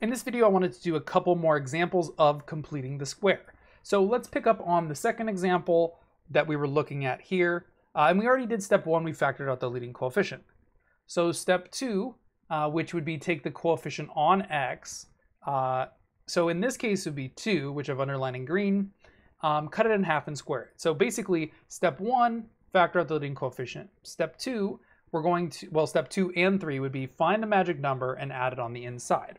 In this video, I wanted to do a couple more examples of completing the square. So let's pick up on the second example that we were looking at here. And we already did step 1, we factored out the leading coefficient. So step 2, which would be take the coefficient on x. So in this case, it would be 2, which I've underlined in green. Cut it in half and square it. So basically, step 1, factor out the leading coefficient. Step 2, we're going to, well, step 2 and 3 would be find the magic number and add it on the inside.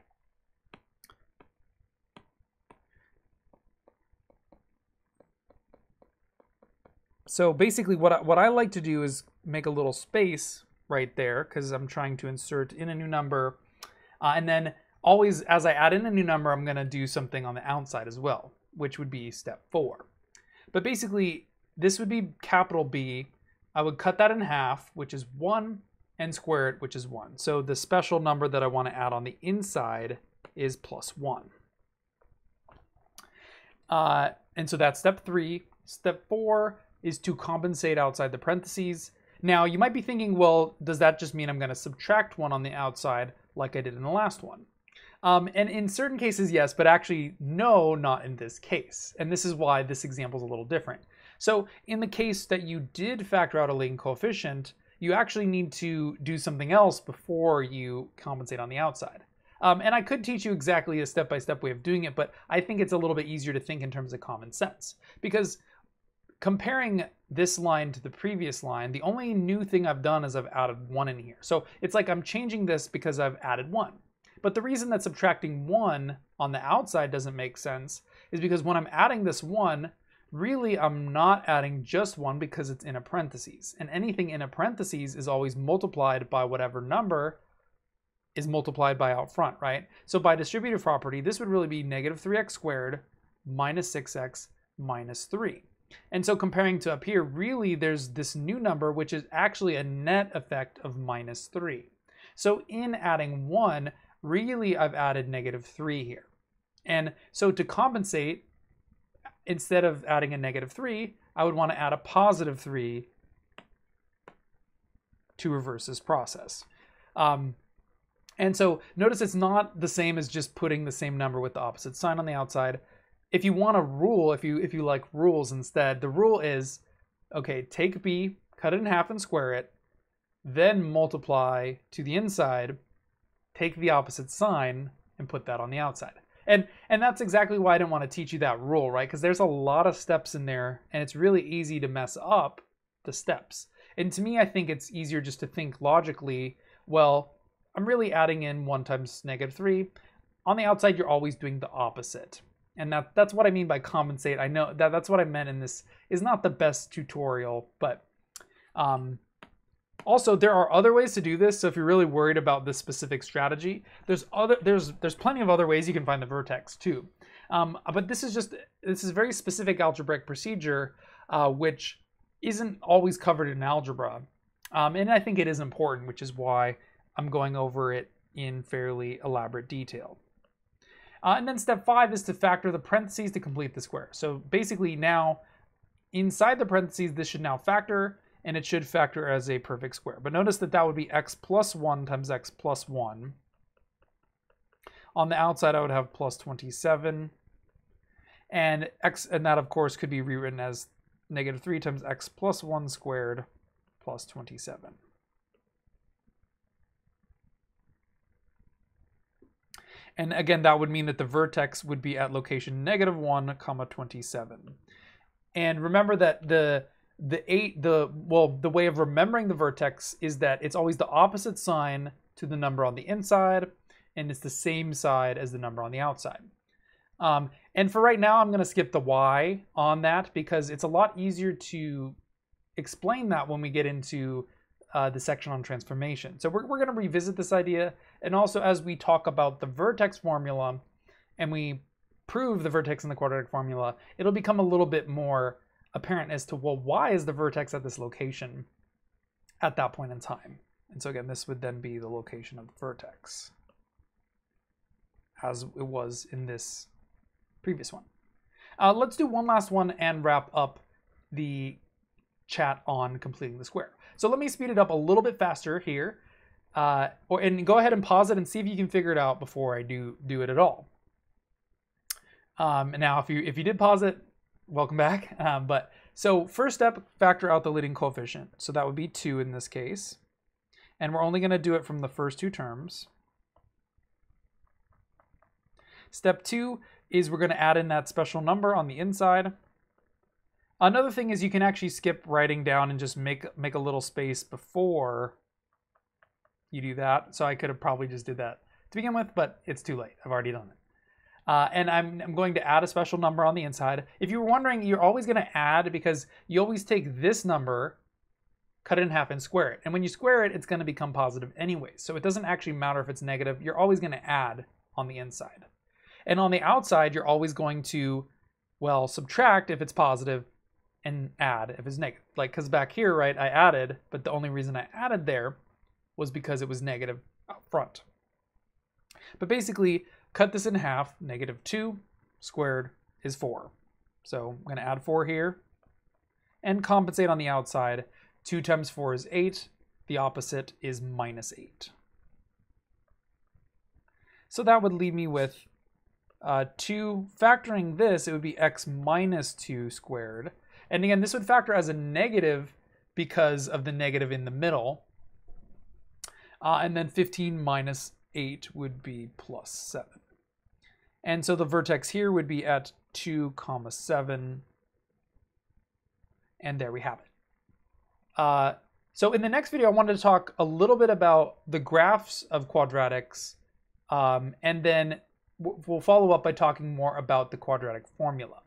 So basically what I like to do is make a little space right there because I'm trying to insert in a new number. And then always as I add in a new number, I'm going to do something on the outside as well, which would be step 4. But basically, this would be capital B. I would cut that in half, which is 1, and square it, which is 1. So the special number that I want to add on the inside is plus 1. And so that's step 3. Step 4 is to compensate outside the parentheses. Now, you might be thinking, well, does that just mean I'm going to subtract 1 on the outside like I did in the last one? And in certain cases, yes, but actually, no, not in this case. And this is why this example is a little different. So in the case that you did factor out a leading coefficient, you actually need to do something else before you compensate on the outside. And I could teach you exactly a step-by-step way of doing it, but I think it's a little bit easier to think in terms of common sense. Because comparing this line to the previous line, the only new thing I've done is I've added 1 in here. So it's like I'm changing this because I've added 1. But the reason that subtracting 1 on the outside doesn't make sense is because when I'm adding this 1, really I'm not adding just 1 because it's in a parentheses. And anything in a parentheses is always multiplied by whatever number is multiplied by out front, right? So by distributive property, this would really be negative 3x squared minus 6x minus 3. And so comparing to up here, really there's this new number, which is actually a net effect of minus 3. So in adding 1, really I've added negative 3 here. And so to compensate, instead of adding a negative 3, I would want to add a positive 3 to reverse this process. And so notice it's not the same as just putting the same number with the opposite sign on the outside. If you want a rule, if you like rules instead, the rule is, okay, take B, cut it in half and square it, then multiply to the inside, take the opposite sign, and put that on the outside. And that's exactly why I didn't want to teach you that rule, right? Because there's a lot of steps in there, and it's really easy to mess up the steps. And to me, I think it's easier just to think logically, well, I'm really adding in 1 times negative 3. On the outside, you're always doing the opposite. And that's what I mean by compensate. I know that's what I meant in this is not the best tutorial, but also there are other ways to do this. So if you're really worried about this specific strategy, there's plenty of other ways you can find the vertex too. But this is very specific algebraic procedure, which isn't always covered in algebra. And I think it is important, which is why I'm going over it in fairly elaborate detail. And then step 5 is to factor the parentheses to complete the square. So basically now, inside the parentheses, this should now factor, and it should factor as a perfect square. But notice that that would be x plus 1 times x plus 1. On the outside, I would have plus 27. And that, of course, could be rewritten as negative 3 times x plus 1 squared plus 27. And again, that would mean that the vertex would be at location negative 1, comma 27. And remember that the way of remembering the vertex is that it's always the opposite sign to the number on the inside, and it's the same side as the number on the outside. And for right now, I'm going to skip the y on that because it's a lot easier to explain that when we get into the section on transformation. So we're going to revisit this idea, and also as we talk about the vertex formula and we prove the vertex in the quadratic formula, it'll become a little bit more apparent as to, well, why is the vertex at this location at that point in time? And so again, this would then be the location of the vertex as it was in this previous one. Let's do one last one and wrap up the chat on completing the square. So let me speed it up a little bit faster here. And go ahead and pause it and see if you can figure it out before I do it at all. Now, if you did pause it, welcome back. So first step, factor out the leading coefficient. So that would be 2 in this case. And we're only going to do it from the first two terms. Step 2 is we're going to add in that special number on the inside. Another thing is you can actually skip writing down and just make a little space before you do that. So I could have probably just did that to begin with, but it's too late. I've already done it. And I'm going to add a special number on the inside. If you were wondering, you're always going to add because you always take this number, cut it in half, and square it. And when you square it, it's going to become positive anyway. So it doesn't actually matter if it's negative. You're always going to add on the inside. And on the outside, you're always going to, well, subtract if it's positive and add if it's negative. Like, because back here, right, I added, but the only reason I added there was because it was negative out front. But basically, cut this in half. -2 squared is 4. So I'm going to add 4 here and compensate on the outside. 2 times 4 is 8. The opposite is -8. So that would leave me with 2. Factoring this, it would be x minus 2 squared. And again, this would factor as a negative because of the negative in the middle. And then 15 minus 8 would be plus 7. And so the vertex here would be at 2, 7. And there we have it. So in the next video, I wanted to talk a little bit about the graphs of quadratics. And then we'll follow up by talking more about the quadratic formula.